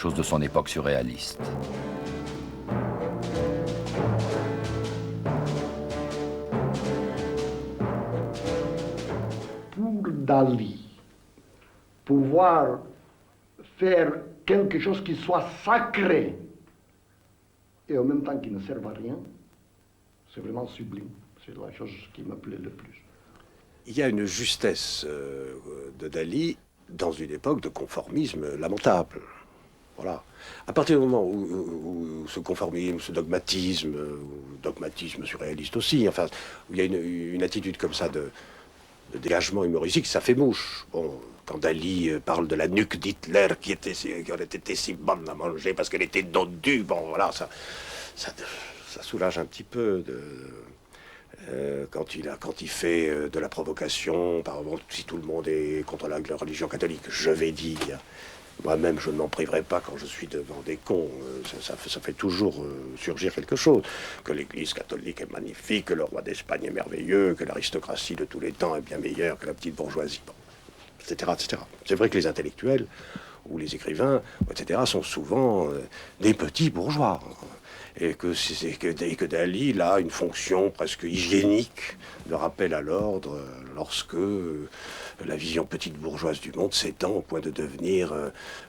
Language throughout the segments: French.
chose de son époque surréaliste. Pour Dali, pouvoir faire quelque chose qui soit sacré et en même temps qui ne serve à rien, c'est vraiment sublime. C'est la chose qui me plaît le plus. Il y a une justesse de Dali dans une époque de conformisme lamentable. Voilà. À partir du moment où ce conformisme, ce dogmatisme, ou dogmatisme surréaliste aussi, enfin, où il y a une attitude comme ça de dégagement humoristique, ça fait mouche. Bon, quand Dali parle de la nuque d'Hitler qui aurait été si bonne à manger parce qu'elle était dodue, bon voilà, ça soulage un petit peu quand il fait de la provocation, par exemple, si tout le monde est contre la religion catholique, je vais dire, moi-même je ne m'en priverai pas quand je suis devant des cons, ça fait toujours surgir quelque chose, que l'église catholique est magnifique, que le roi d'Espagne est merveilleux, que l'aristocratie de tous les temps est bien meilleure que la petite bourgeoisie, bon, etc., etc. C'est vrai que les intellectuels, ou les écrivains, etc., sont souvent des petits bourgeois. Et que Dali a une fonction presque hygiénique de rappel à l'ordre lorsque la vision petite bourgeoise du monde s'étend au point de devenir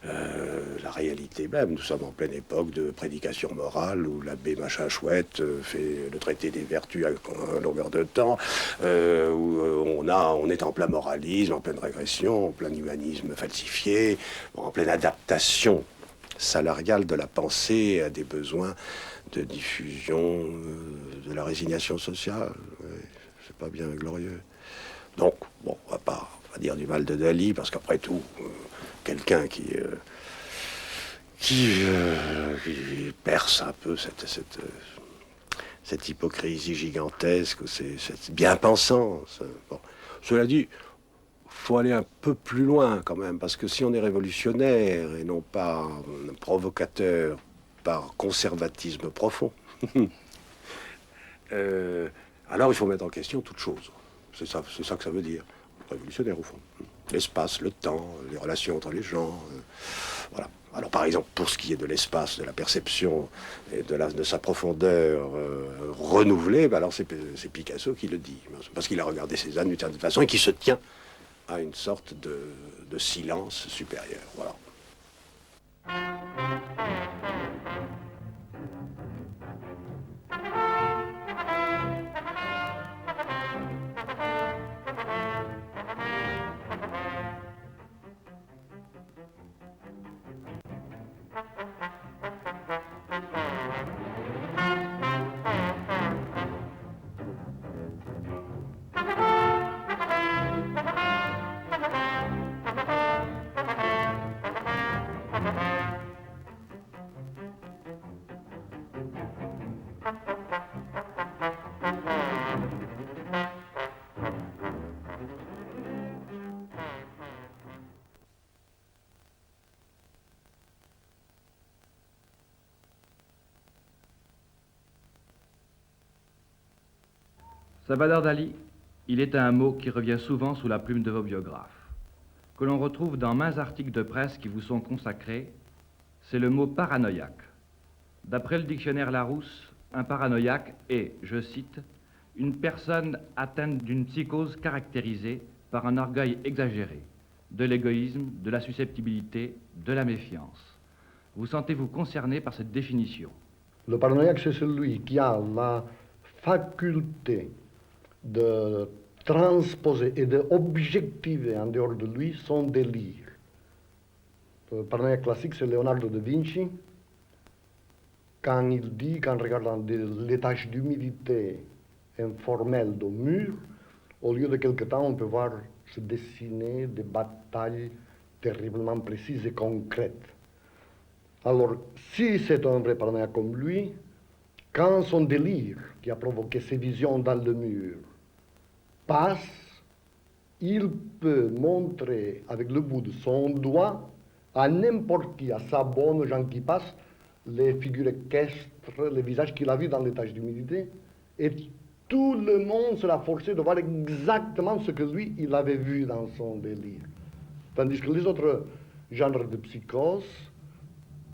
la réalité même. Nous sommes en pleine époque de prédication morale où l'abbé machin chouette fait le traité des vertus à longueur de temps, où on est en plein moralisme, en pleine régression, en plein humanisme falsifié, en pleine adaptation salariale de la pensée à des besoins de diffusion de la résignation sociale. Ouais, c'est pas bien glorieux. Donc, bon, on va dire du mal de Dali, parce qu'après tout, quelqu'un qui perce un peu cette hypocrisie gigantesque, cette bien-pensance. Bon. Cela dit, faut aller un peu plus loin quand même, parce que si on est révolutionnaire et non pas provocateur par conservatisme profond, alors il faut mettre en question toute chose. C'est ça que ça veut dire, révolutionnaire au fond. L'espace, le temps, les relations entre les gens, voilà. Alors par exemple, pour ce qui est de l'espace, de la perception et de sa profondeur renouvelée, ben alors c'est Picasso qui le dit, parce qu'il a regardé Cézanne d'une certaine façon et qui se tient à une sorte de silence supérieur. Voilà. Salvador Dali, il est un mot qui revient souvent sous la plume de vos biographes, que l'on retrouve dans maints articles de presse qui vous sont consacrés, c'est le mot paranoïaque. D'après le dictionnaire Larousse, un paranoïaque est, je cite, une personne atteinte d'une psychose caractérisée par un orgueil exagéré, de l'égoïsme, de la susceptibilité, de la méfiance. Vous sentez-vous concerné par cette définition? Le paranoïaque, c'est celui qui a la faculté de transposer et d'objectiver en dehors de lui son délire. Le paranoïaque classique, c'est Leonardo da Vinci, quand il dit qu'en regardant les taches d'humidité informelles au mur, au lieu de quelque temps, on peut voir se dessiner des batailles terriblement précises et concrètes. Alors, si c'est un vrai paranoïaque comme lui, quand son délire, qui a provoqué ces visions dans le mur, passe, il peut montrer avec le bout de son doigt à n'importe qui, à sa bonne, aux gens qui passent, les figures équestres, les visages qu'il a vus dans les taches d'humidité, et tout le monde sera forcé de voir exactement ce que lui, il avait vu dans son délire. Tandis que les autres genres de psychose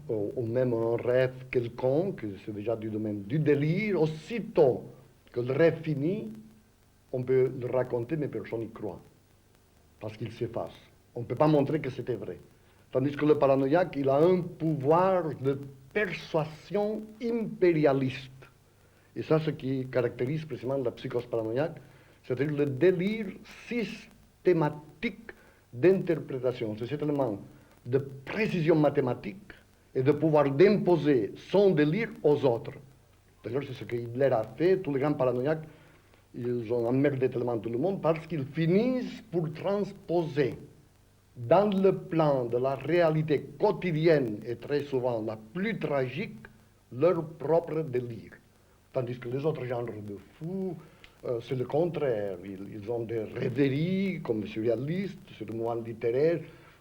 ou même un rêve quelconque, c'est déjà du domaine du délire, aussitôt que le rêve finit, on peut le raconter, mais personne n'y croit, parce qu'il s'efface. On ne peut pas montrer que c'était vrai. Tandis que le paranoïaque, il a un pouvoir de persuasion impérialiste. Et ça, ce qui caractérise précisément la psychose paranoïaque, c'est-à-dire le délire systématique d'interprétation. C'est cet élément de précision mathématique et de pouvoir d'imposer son délire aux autres. D'ailleurs, c'est ce que Hitler a fait. Tous les grands paranoïaques, ils ont emmerdé tellement tout le monde parce qu'ils finissent pour transposer dans le plan de la réalité quotidienne et très souvent la plus tragique, leur propre délire. Tandis que les autres genres de fous, c'est le contraire. Ils ont des rêveries comme les surréalistes, c'est le mouvement littéraire.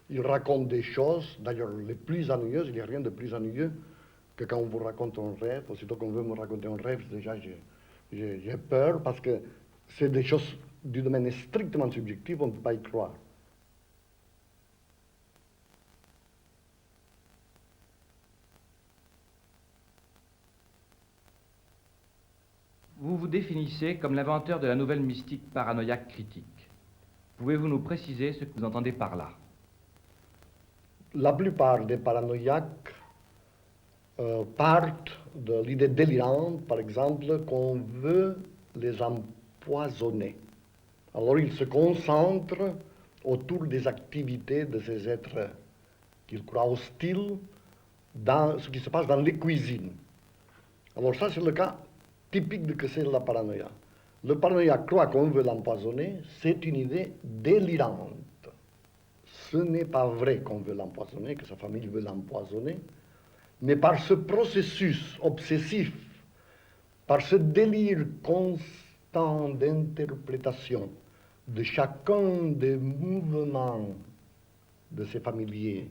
Ils racontent des choses, d'ailleurs les plus ennuyeuses. Il n'y a rien de plus ennuyeux que quand on vous raconte un rêve. Aussitôt qu'on veut me raconter un rêve, déjà j'ai peur parce que c'est des choses du domaine strictement subjectif, on ne peut pas y croire. Vous vous définissez comme l'inventeur de la nouvelle mystique paranoïaque critique. Pouvez-vous nous préciser ce que vous entendez par là? La plupart des paranoïaques partent de l'idée délirante, par exemple, qu'on veut les empoisonner. Alors ils se concentrent autour des activités de ces êtres qu'ils croient hostiles dans ce qui se passe dans les cuisines. Alors ça, c'est le cas typique de que c'est la paranoïa. Le paranoïaque croit qu'on veut l'empoisonner, c'est une idée délirante. Ce n'est pas vrai qu'on veut l'empoisonner, que sa famille veut l'empoisonner, mais par ce processus obsessif, par ce délire constant d'interprétation de chacun des mouvements de ses familiers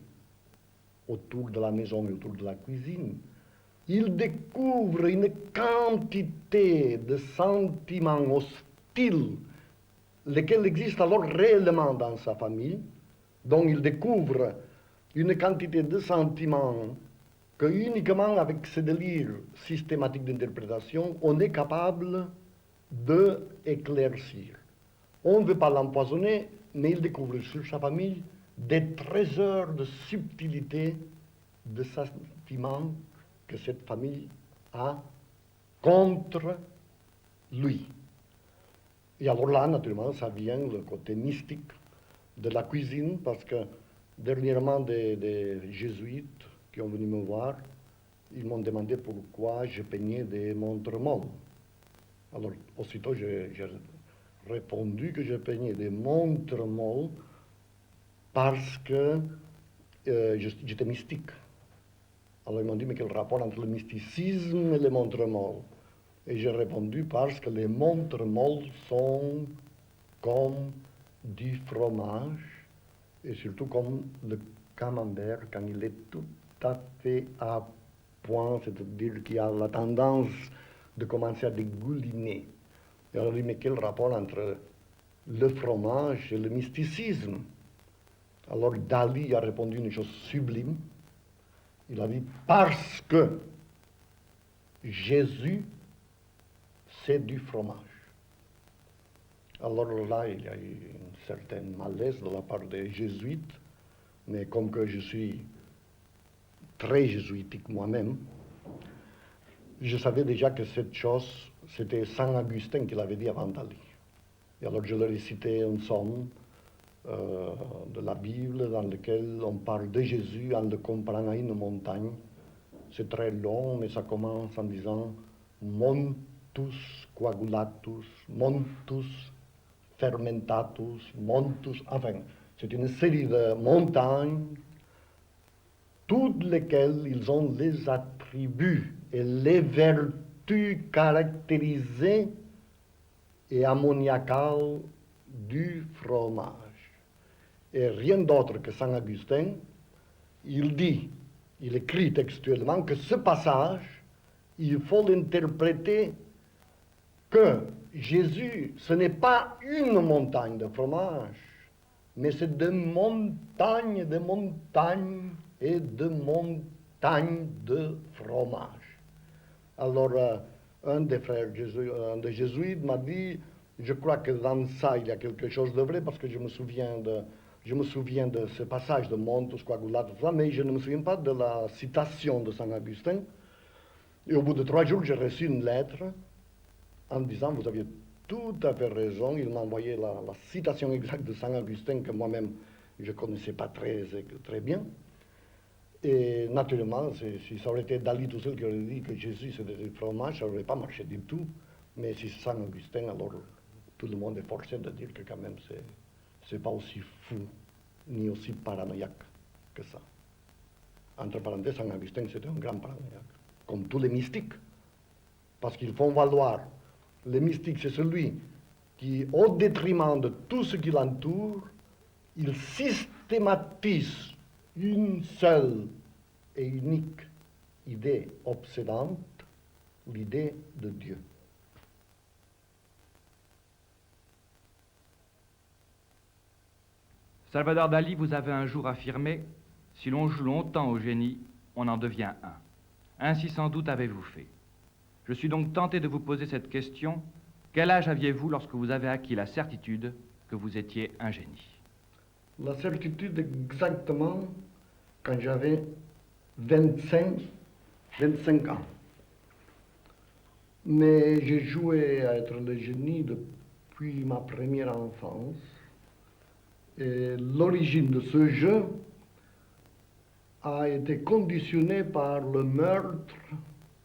autour de la maison et autour de la cuisine, il découvre une quantité de sentiments hostiles, lesquels existent alors réellement dans sa famille, dont il découvre une quantité de sentiments que uniquement avec ce délire systématique d'interprétation, on est capable d'éclaircir. On ne veut pas l'empoisonner, mais il découvre sur sa famille des trésors de subtilité, de sentiments que cette famille a contre lui. Et alors là, naturellement, ça vient le côté mystique de la cuisine, parce que dernièrement, des jésuites qui ont venu me voir, ils m'ont demandé pourquoi je peignais des montres molles. Alors, aussitôt, j'ai répondu que je peignais des montres molles parce que j'étais mystique. Alors ils m'ont dit, mais quel rapport entre le mysticisme et les montres molles? Et j'ai répondu, parce que les montres molles sont comme du fromage, et surtout comme le camembert, quand il est tout à fait à point, c'est-à-dire qu'il a la tendance de commencer à dégouliner. Et alors il dit, mais quel rapport entre le fromage et le mysticisme? Alors Dali a répondu une chose sublime. Il a dit, parce que Jésus, c'est du fromage. Alors là, il y a eu une certaine malaise de la part des jésuites, mais comme que je suis très jésuitique moi-même, je savais déjà que cette chose, c'était Saint Augustin qui l'avait dit avant Dali. Et alors je leur ai cité un psaume de la Bible dans lequel on parle de Jésus en le comparant à une montagne. C'est très long, mais ça commence en disant montus coagulatus, montus fermentatus, montus, enfin, c'est une série de montagnes, toutes lesquelles ils ont les attributs et les vertus caractérisées et ammoniacales du fromage. Et rien d'autre que Saint Augustin, il écrit textuellement que ce passage, il faut l'interpréter que Jésus, ce n'est pas une montagne de fromage, mais c'est des montagnes et de montagnes montagne de fromage. Alors, un des frères un des jésuites m'a dit, je crois que dans ça, il y a quelque chose de vrai, parce que je me souviens de ce passage de Montus Coagulatus, mais je ne me souviens pas de la citation de Saint Augustin. Et au bout de 3 jours, j'ai reçu une lettre en disant, vous aviez tout à fait raison. Il m'a envoyé la citation exacte de Saint Augustin, que moi-même, je ne connaissais pas très bien. Et naturellement, si ça aurait été Dali tout seul qui aurait dit que Jésus c'était du fromage, ça n'aurait pas marché du tout. Mais si c'est Saint Augustin, alors tout le monde est forcé de dire que quand même c'est pas aussi fou, ni aussi paranoïaque que ça. Entre parenthèses, Saint Augustin c'était un grand paranoïaque, comme tous les mystiques. Parce qu'ils font valoir, le mystique c'est celui qui, au détriment de tout ce qui l'entoure, il systématise une seule et unique idée obsédante, l'idée de Dieu. Salvador Dali vous avait un jour affirmé, si l'on joue longtemps au génie, on en devient un. Ainsi sans doute avez-vous fait. Je suis donc tenté de vous poser cette question. Quel âge aviez-vous lorsque vous avez acquis la certitude que vous étiez un génie? La certitude exactement quand j'avais 25 ans. Mais j'ai joué à être le génie depuis ma première enfance. Et l'origine de ce jeu a été conditionnée par le meurtre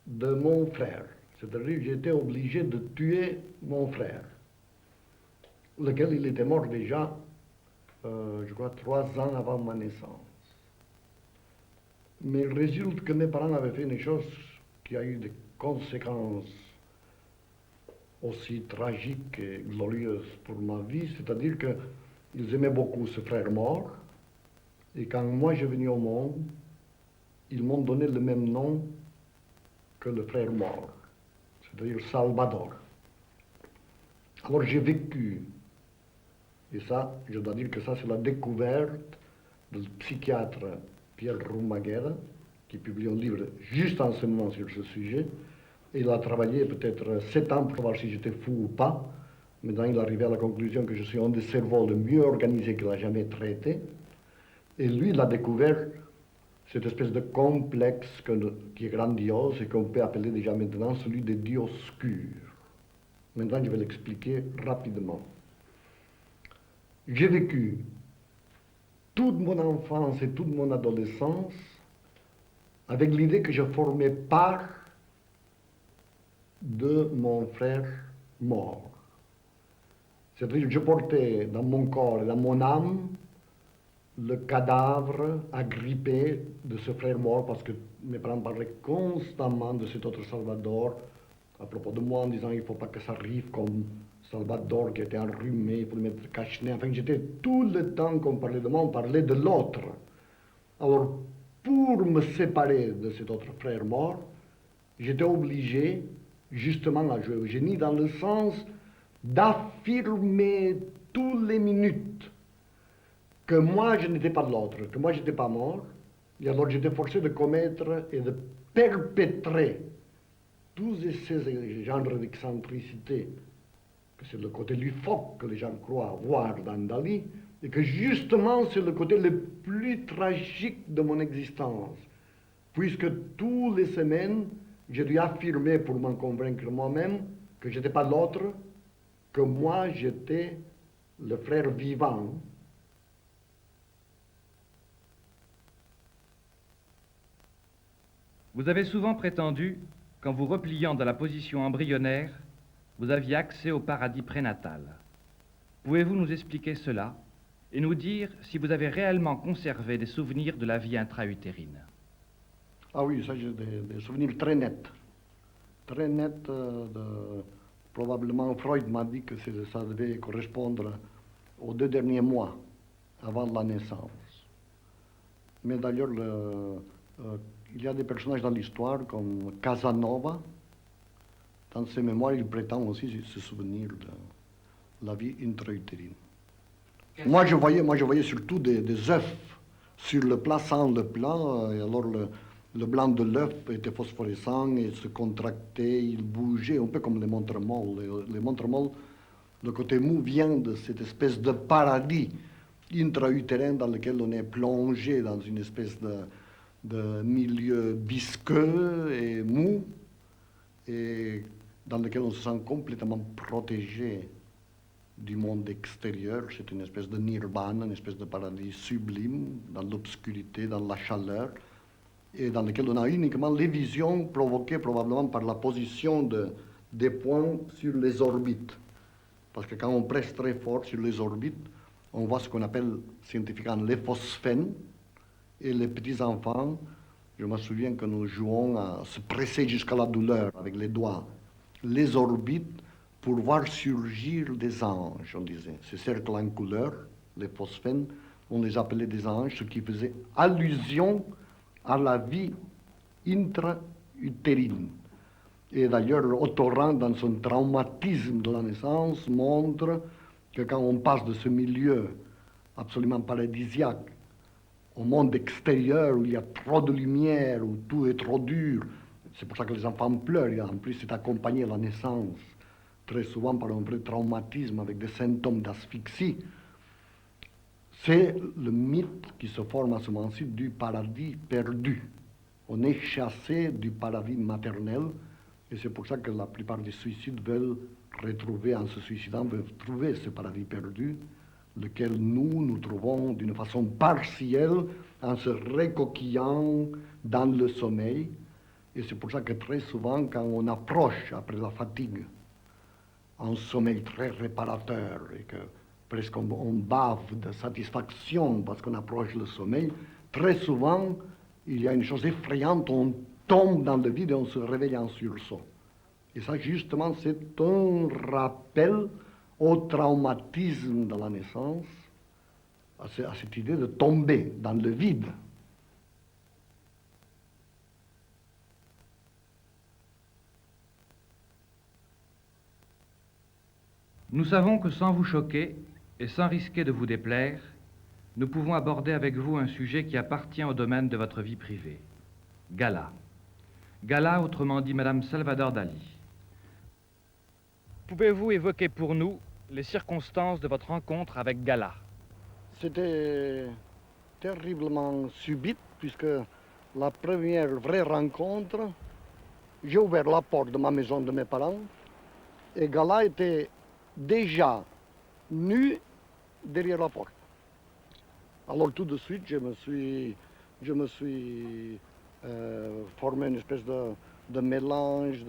de mon frère. C'est-à-dire que j'étais obligé de tuer mon frère, lequel il était mort déjà, je crois, 3 ans avant ma naissance. Mais il résulte que mes parents avaient fait une chose qui a eu des conséquences aussi tragiques et glorieuses pour ma vie, c'est-à-dire qu'ils aimaient beaucoup ce frère mort, et quand moi je venu au monde, ils m'ont donné le même nom que le frère mort, c'est-à-dire Salvador. Alors j'ai vécu, et ça, je dois dire que ça c'est la découverte du psychiatre Pierre Roumaguera, qui publie un livre juste en ce moment sur ce sujet. Et il a travaillé peut-être 7 ans pour voir si j'étais fou ou pas. Maintenant, il est arrivé à la conclusion que je suis un des cerveaux le mieux organisé qu'il a jamais traité. Et lui, il a découvert cette espèce de complexe qui est grandiose et qu'on peut appeler déjà maintenant celui des Dioscures. Maintenant, je vais l'expliquer rapidement. J'ai vécu toute mon enfance et toute mon adolescence avec l'idée que je formais part de mon frère mort. C'est-à-dire que je portais dans mon corps et dans mon âme le cadavre agrippé de ce frère mort, parce que mes parents parlaient constamment de cet autre Salvador à propos de moi en disant il ne faut pas que ça arrive comme Salvador qui était enrhumé, il faut le mettre cache-nez. Enfin, j'étais tout le temps qu'on parlait de moi, on parlait de l'autre. Alors, pour me séparer de cet autre frère mort, j'étais obligé justement à jouer au génie dans le sens d'affirmer toutes les minutes que moi je n'étais pas de l'autre, que moi je n'étais pas mort, et alors j'étais forcé de commettre et de perpétrer tous ces genres d'excentricité, que c'est le côté loufoque que les gens croient voir dans Dali, et que justement c'est le côté le plus tragique de mon existence, puisque toutes les semaines, j'ai dû affirmer pour m'en convaincre moi-même que je n'étais pas l'autre, que moi j'étais le frère vivant. Vous avez souvent prétendu qu'en vous repliant dans la position embryonnaire, vous aviez accès au paradis prénatal. Pouvez-vous nous expliquer cela et nous dire si vous avez réellement conservé des souvenirs de la vie intra-utérine? Ah oui, ça j'ai des souvenirs très nets. Très nets. Probablement Freud m'a dit que ça devait correspondre aux 2 derniers mois avant la naissance. Mais d'ailleurs, il y a des personnages dans l'histoire comme Casanova. Dans ses mémoires, il prétend aussi se souvenir de la vie intra-utérine. Moi, je voyais surtout des œufs sur le plat, sans le plat. Et alors, Le blanc de l'œuf était phosphorescent et se contractait, il bougeait, un peu comme les montres molles. Les montres molles, le côté mou vient de cette espèce de paradis intra-utérin dans lequel on est plongé dans une espèce de milieu visqueux et mou, et dans lequel on se sent complètement protégé du monde extérieur. C'est une espèce de nirvana, une espèce de paradis sublime, dans l'obscurité, dans la chaleur, et dans lequel on a uniquement les visions provoquées probablement par la position des points sur les orbites. Parce que quand on presse très fort sur les orbites, on voit ce qu'on appelle scientifiquement les phosphènes, et les petits-enfants, je me souviens que nous jouons à se presser jusqu'à la douleur avec les doigts, les orbites, pour voir surgir des anges, on disait. Ces cercles en couleur, les phosphènes, on les appelait des anges, ce qui faisait allusion à la vie intra-utérine. Et d'ailleurs, Otto dans son traumatisme de la naissance, montre que quand on passe de ce milieu absolument paradisiaque au monde extérieur où il y a trop de lumière, où tout est trop dur, c'est pour ça que les enfants pleurent, et en plus c'est accompagné à la naissance, très souvent par un vrai traumatisme avec des symptômes d'asphyxie. C'est le mythe qui se forme à ce moment-ci du paradis perdu. On est chassé du paradis maternel, et c'est pour ça que la plupart des suicides veulent retrouver, en se suicidant, veulent trouver ce paradis perdu, lequel nous trouvons d'une façon partielle en se recoquillant dans le sommeil. Et c'est pour ça que très souvent, quand on approche après la fatigue, un sommeil très réparateur, et que presque on bave de satisfaction parce qu'on approche le sommeil, très souvent, il y a une chose effrayante, on tombe dans le vide et on se réveille en sursaut. Et ça, justement, c'est un rappel au traumatisme de la naissance, à cette idée de tomber dans le vide. Nous savons que sans vous choquer et sans risquer de vous déplaire, nous pouvons aborder avec vous un sujet qui appartient au domaine de votre vie privée. Gala. Gala, autrement dit Madame Salvador Dali. Pouvez-vous évoquer pour nous les circonstances de votre rencontre avec Gala? C'était terriblement subite, puisque la première vraie rencontre, j'ai ouvert la porte de ma maison de mes parents, et Gala était déjà nu derrière la porte. Alors tout de suite, je me suis formé une espèce de mélange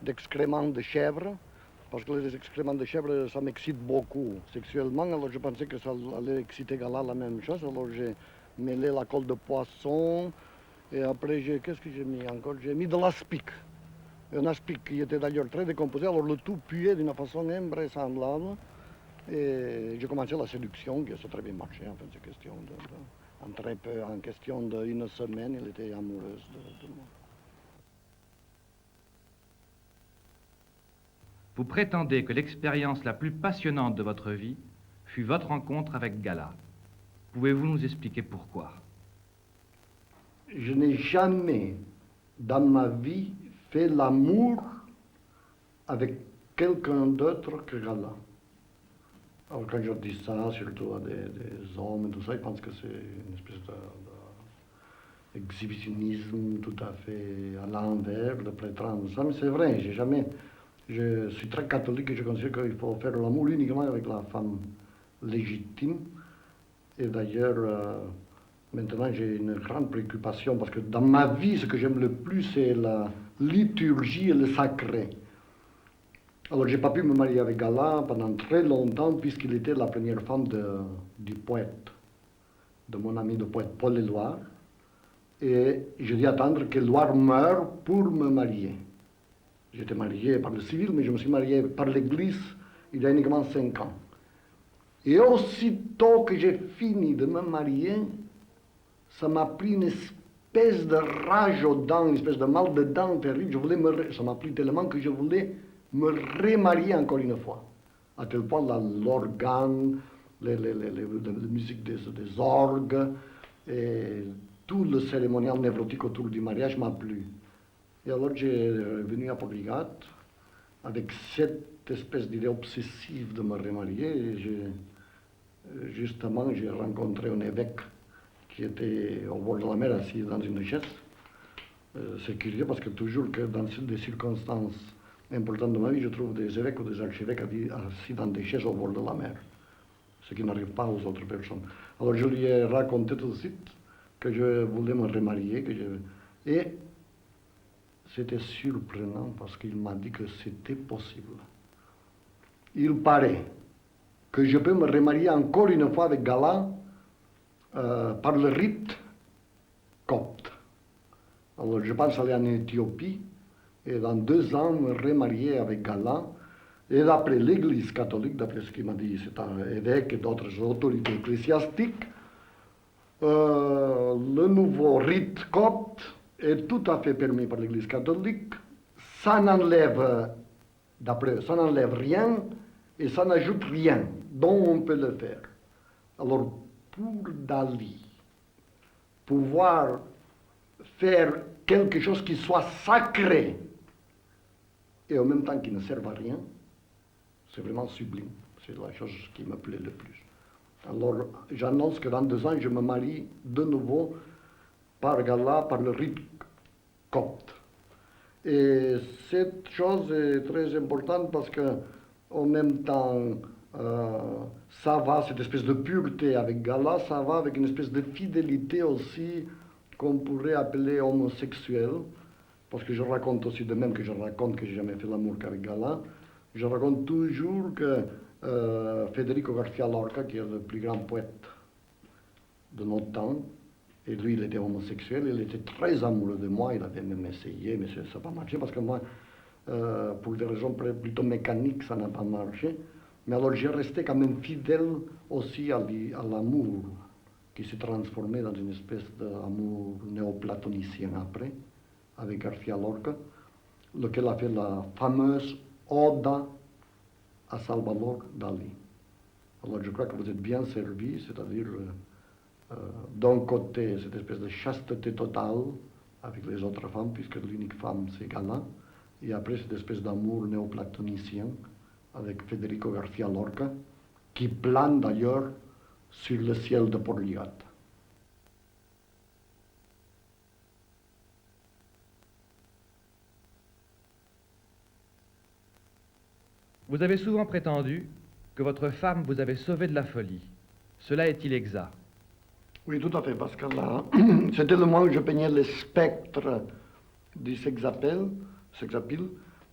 d'excréments de chèvre, parce que les excréments de chèvre, ça m'excite beaucoup sexuellement, alors je pensais que ça allait exciter Gala la même chose, alors j'ai mêlé la colle de poisson, et après, qu'est-ce que j'ai mis encore? J'ai mis de l'aspic. Un aspic qui était d'ailleurs très décomposé, alors le tout puait d'une façon invraisemblable. Et j'ai commencé la séduction, qui a très bien marché, en fait, c'est question en question d'une semaine, elle était amoureuse de moi. Vous prétendez que l'expérience la plus passionnante de votre vie fut votre rencontre avec Gala. Pouvez-vous nous expliquer pourquoi? Je n'ai jamais, dans ma vie, fait l'amour avec quelqu'un d'autre que Gala. Alors quand je dis ça, surtout à des hommes et tout ça, ils pensent que c'est une espèce d'exhibitionnisme tout à fait à l'envers, de prétendre ça, mais c'est vrai, je suis très catholique et je considère qu'il faut faire l'amour uniquement avec la femme légitime. Et d'ailleurs, maintenant j'ai une grande préoccupation parce que dans ma vie, ce que j'aime le plus, c'est la liturgie et le sacré. Alors, j'ai pas pu me marier avec Gala pendant très longtemps, puisqu'il était la première femme du poète, de mon ami de poète Paul Éluard. Et j'ai dû attendre que Éluard meure pour me marier. J'étais marié par le civil, mais je me suis marié par l'église il y a uniquement 5 ans. Et aussitôt que j'ai fini de me marier, ça m'a pris une espèce de rage aux dents, une espèce de mal de dents terrible. Ça m'a pris tellement que je voulais me remarier encore une fois. À tel point, l'organe, la musique des orgues, et tout le cérémonial névrotique autour du mariage m'a plu. Et alors j'ai venu à Portligat avec cette espèce d'idée obsessive de me remarier. Et justement, j'ai rencontré un évêque qui était au bord de la mer, assis dans une chaise. C'est curieux parce que toujours que dans des circonstances importantes de ma vie, je trouve des évêques ou des archevêques assis dans des chaises au bord de la mer, ce qui n'arrive pas aux autres personnes. Alors je lui ai raconté tout de suite que je voulais me remarier, et c'était surprenant parce qu'il m'a dit que c'était possible. Il paraît que je peux me remarier encore une fois avec Gala par le rite copte. Alors je pense aller en Éthiopie et dans 2 ans me remarier avec Gala. Et d'après l'Église catholique, d'après ce qu'il m'a dit cet évêque et d'autres autorités ecclésiastiques, le nouveau rite copte est tout à fait permis par l'Église catholique. Ça n'enlève rien et ça n'ajoute rien, donc on peut le faire. Alors pour Dali, pouvoir faire quelque chose qui soit sacré et en même temps qui ne serve à rien, c'est vraiment sublime. C'est la chose qui me plaît le plus. Alors j'annonce que dans 2 ans, je me marie de nouveau par Gala, par le rite copte. Et cette chose est très importante parce que en même temps, ça va, cette espèce de pureté avec Gala, ça va avec une espèce de fidélité aussi qu'on pourrait appeler homosexuelle, parce que je raconte aussi, de même que je raconte que j'ai jamais fait l'amour qu'avec Gala, je raconte toujours que Federico García Lorca, qui est le plus grand poète de notre temps, et lui il était homosexuel, il était très amoureux de moi, il avait même essayé, mais ça n'a pas marché, parce que moi, pour des raisons plutôt mécaniques, ça n'a pas marché. Mais alors j'ai resté quand même fidèle aussi à l'amour, qui s'est transformé dans une espèce d'amour néoplatonicien après, avec García Lorca, lequel a fait la fameuse Oda à Salvador Dali. Alors je crois que vous êtes bien servi, c'est-à-dire d'un côté cette espèce de chasteté totale avec les autres femmes, puisque l'unique femme c'est Gala, et après cette espèce d'amour néoplatonicien avec Federico García Lorca, qui plane d'ailleurs sur le ciel de Portligat. Vous avez souvent prétendu que votre femme vous avait sauvé de la folie. Cela est-il exact? Oui, tout à fait, parce que là, c'était le moment où je peignais le spectre du sexapile,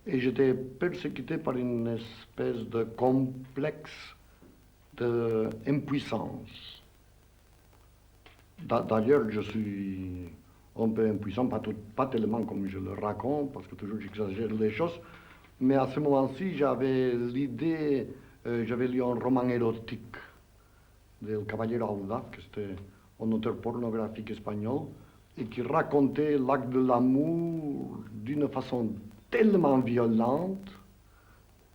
et j'étais persécuté par une espèce de complexe d'impuissance. D'ailleurs, je suis un peu impuissant, pas tellement comme je le raconte, parce que toujours j'exagère les choses, mais à ce moment-ci, j'avais l'idée, j'avais lu un roman érotique de Caballero Audaz, que c'était un auteur pornographique espagnol, et qui racontait l'acte de l'amour d'une façon tellement violente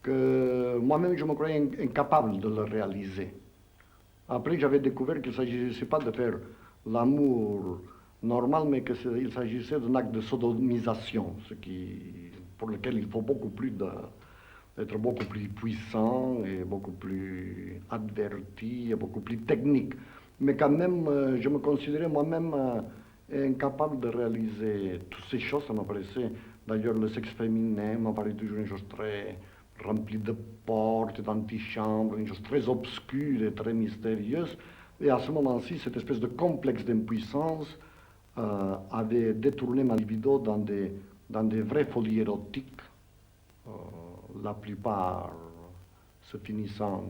que moi-même je me croyais incapable de le réaliser. Après, j'avais découvert qu'il ne s'agissait pas de faire l'amour normal, mais qu'il s'agissait d'un acte de sodomisation, pour lequel il faut être beaucoup plus puissant et beaucoup plus averti et beaucoup plus technique. Mais quand même, je me considérais moi-même incapable de réaliser toutes ces choses. Ça m'apparaissait, d'ailleurs, le sexe féminin m'apparaît toujours une chose très remplie de portes, d'antichambres, une chose très obscure et très mystérieuse. Et à ce moment-ci, cette espèce de complexe d'impuissance avait détourné ma libido dans des vraies folies érotiques, la plupart se finissant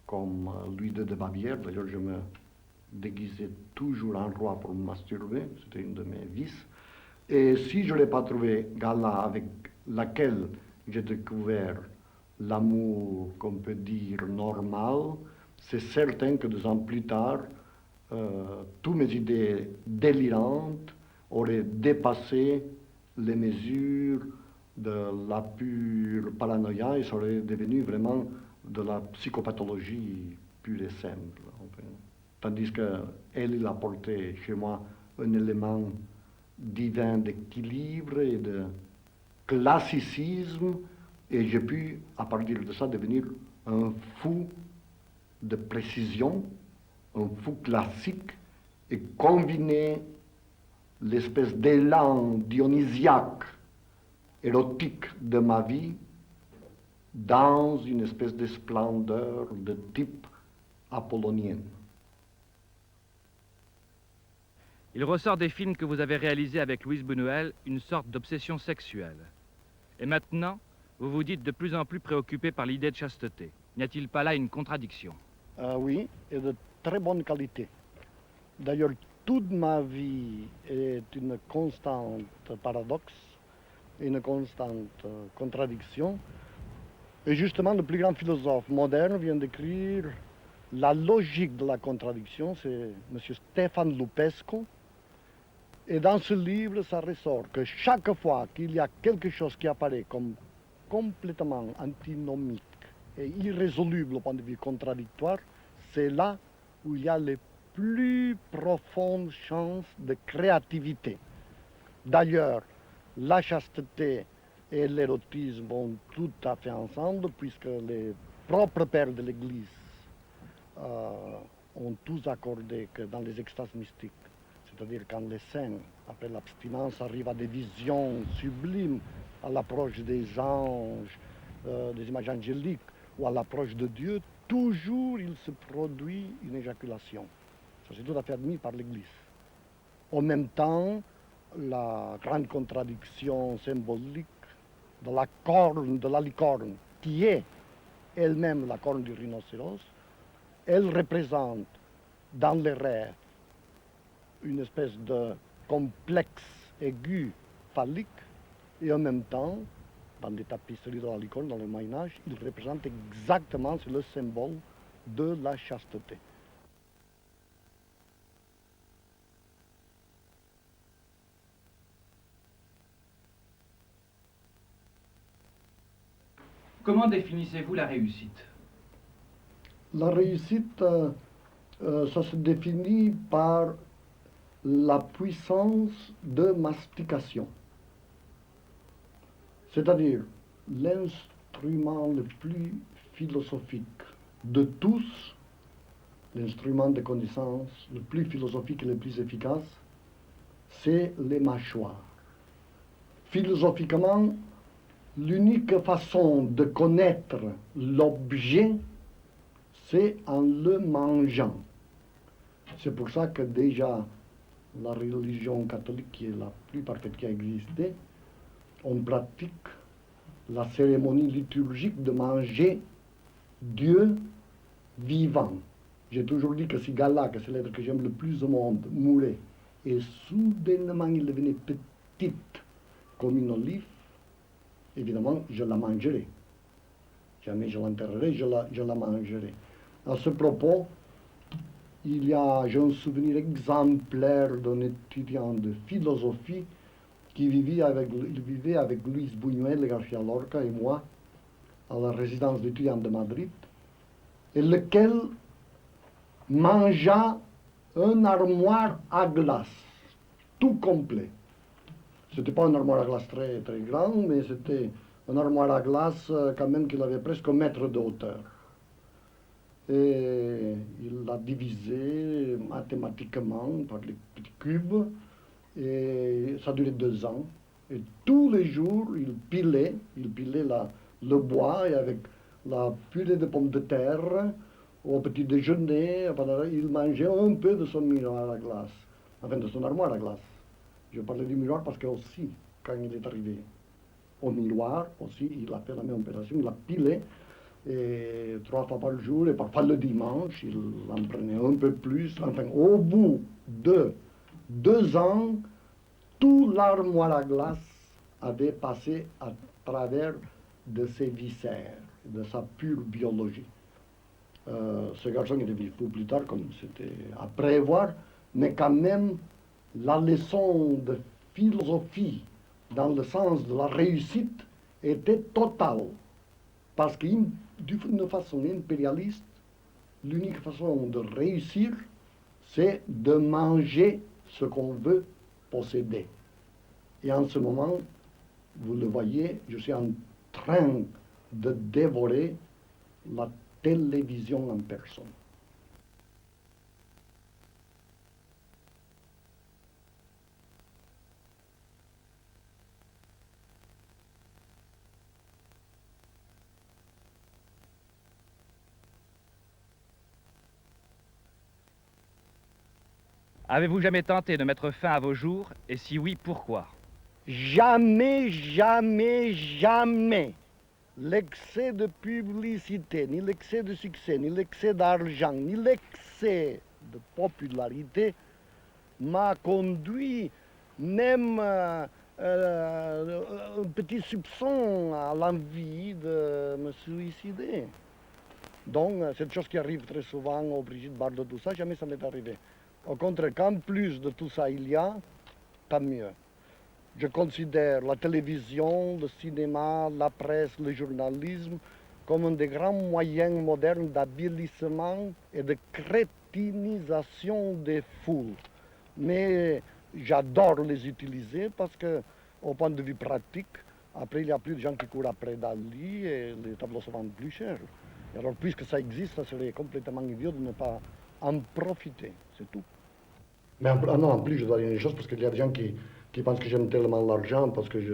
comme Louis II de Bavière. D'ailleurs, je me déguisais toujours en roi pour me masturber, c'était une de mes vices. Et si je n'ai pas trouvé Gala avec laquelle j'ai découvert l'amour qu'on peut dire normal, c'est certain que 2 ans plus tard, toutes mes idées délirantes auraient dépassé les mesures de la pure paranoïa et ça aurait devenu vraiment de la psychopathologie pure et simple. Tandis qu'elle, il a porté chez moi un élément divin d'équilibre et de classicisme, et j'ai pu, à partir de ça, devenir un fou de précision, un fou classique, et combiner l'espèce d'élan dionysiaque, érotique de ma vie dans une espèce de splendeur de type apollonien. Il ressort des films que vous avez réalisés avec Luis Buñuel une sorte d'obsession sexuelle. Et maintenant, vous vous dites de plus en plus préoccupé par l'idée de chasteté. N'y a-t-il pas là une contradiction? Oui, et de très bonne qualité. D'ailleurs, toute ma vie est une constante paradoxe, une constante contradiction. Et justement, le plus grand philosophe moderne vient d'écrire la logique de la contradiction, c'est M. Stéphane Lupescu. Et dans ce livre, ça ressort que chaque fois qu'il y a quelque chose qui apparaît comme complètement antinomique et irrésoluble au point de vue contradictoire, c'est là où il y a les plus profondes chances de créativité. D'ailleurs, la chasteté et l'érotisme vont tout à fait ensemble, puisque les propres pères de l'Église ont tous accordé que dans les extases mystiques, c'est-à-dire quand les saints, après l'abstinence, arrivent à des visions sublimes, à l'approche des anges, des images angéliques, ou à l'approche de Dieu, toujours il se produit une éjaculation. Ça, c'est tout à fait admis par l'Église. En même temps, la grande contradiction symbolique de la corne, de la licorne, qui est elle-même la corne du rhinocéros, elle représente dans les rêves une espèce de complexe aigu phallique, et en même temps, dans les tapisseries de la licorne, dans le Moyen-Âge, il représente exactement, c'est le symbole de la chasteté. Comment définissez-vous la réussite? La réussite, ça se définit par la puissance de mastication. C'est-à-dire l'instrument le plus philosophique de tous, l'instrument de connaissance le plus philosophique et le plus efficace, c'est les mâchoires. Philosophiquement, l'unique façon de connaître l'objet, c'est en le mangeant. C'est pour ça que déjà la religion catholique, qui est la plus parfaite qui a existé, on pratique la cérémonie liturgique de manger Dieu vivant. J'ai toujours dit que si Gala, que c'est l'être que j'aime le plus au monde, mourait, et soudainement il devenait petite comme une olive, évidemment, je la mangerai. Jamais je l'enterrerai, je la mangerai. À ce propos, j'ai un souvenir exemplaire d'un étudiant de philosophie qui vivait avec Luis Buñuel, García Lorca et moi à la résidence d'étudiants de Madrid, et lequel mangea un armoire à glace, tout complet. C'était pas un armoire à glace très, très grand, mais c'était un armoire à glace quand même qu'il avait presque 1 mètre de hauteur. Et il l'a divisé mathématiquement par les petits cubes, et ça durait 2 ans. Et tous les jours, il pilait le bois, et avec la purée de pommes de terre, au petit déjeuner, il mangeait un peu de son miroir à glace, enfin de son armoire à glace. Je parlais du miroir parce que aussi, quand il est arrivé au miroir, aussi, il a fait la même opération, il a pilé, et 3 fois par jour, et parfois le dimanche, il en prenait un peu plus. Enfin, au bout de 2 ans, tout l'armoire à glace avait passé à travers de ses viscères, de sa pure biologie. Ce garçon est devenu fou plus tard, comme c'était à prévoir, mais quand même, la leçon de philosophie dans le sens de la réussite était totale. Parce que d'une façon impérialiste, l'unique façon de réussir, c'est de manger ce qu'on veut posséder. Et en ce moment, vous le voyez, je suis en train de dévorer la télévision en personne. Avez-vous jamais tenté de mettre fin à vos jours, et si oui, pourquoi? Jamais, jamais, jamais l'excès de publicité, ni l'excès de succès, ni l'excès d'argent, ni l'excès de popularité m'a conduit même un petit soupçon à l'envie de me suicider. Donc, cette chose qui arrive très souvent aux Brigitte Bardot, tout ça, jamais ça m'est arrivé. Au contraire, qu'en plus de tout ça il y a, tant mieux. Je considère la télévision, le cinéma, la presse, le journalisme comme un des grands moyens modernes d'avilissement et de crétinisation des foules. Mais j'adore les utiliser parce que, au point de vue pratique, après il n'y a plus de gens qui courent après Dali et les tableaux se vendent plus cher. Et alors, puisque ça existe, ça serait complètement idiot de ne pas en profiter, c'est tout. Mais non, en plus, je dois dire une chose parce qu'il y a des gens qui pensent que j'aime tellement l'argent parce que je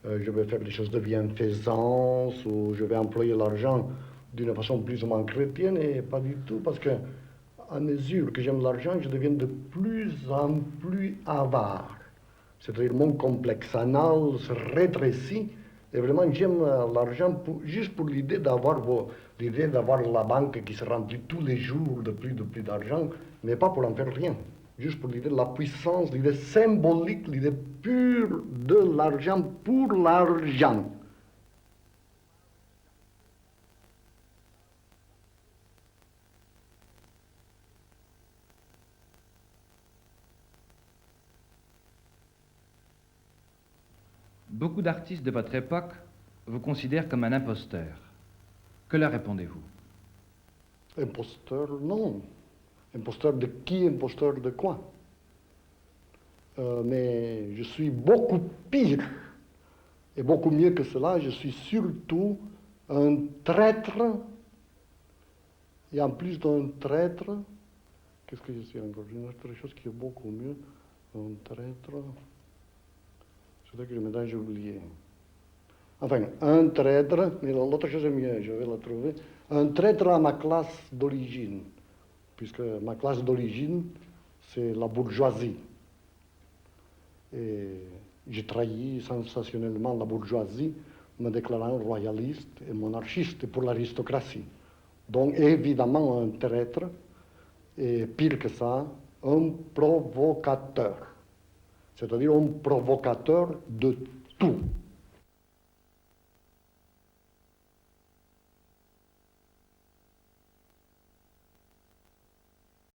vais faire des choses de bienfaisance ou je vais employer l'argent d'une façon plus ou moins chrétienne et pas du tout parce que à mesure que j'aime l'argent, je deviens de plus en plus avare. C'est-à-dire mon complexe anal se rétrécit et vraiment j'aime l'argent juste pour l'idée d'avoir la banque qui se remplit tous les jours de plus d'argent, mais pas pour en faire rien. Juste pour l'idée de la puissance, l'idée symbolique, l'idée pure de l'argent pour l'argent. Beaucoup d'artistes de votre époque vous considèrent comme un imposteur. Que leur répondez-vous? Imposteur, non. Imposteur de qui? Imposteur de quoi? Mais je suis beaucoup pire. Et beaucoup mieux que cela, je suis surtout un traître. Et en plus d'un traître, qu'est-ce que je suis encore? Une autre chose qui est beaucoup mieux. Un traître. C'est vrai que maintenant j'ai oublié. Enfin, un traître, mais l'autre chose est mieux, je vais la trouver. Un traître à ma classe d'origine, puisque ma classe d'origine, c'est la bourgeoisie. Et j'ai trahi sensationnellement la bourgeoisie, me déclarant royaliste et monarchiste pour l'aristocratie. Donc évidemment un traître, et pire que ça, un provocateur. C'est-à-dire un provocateur de tout.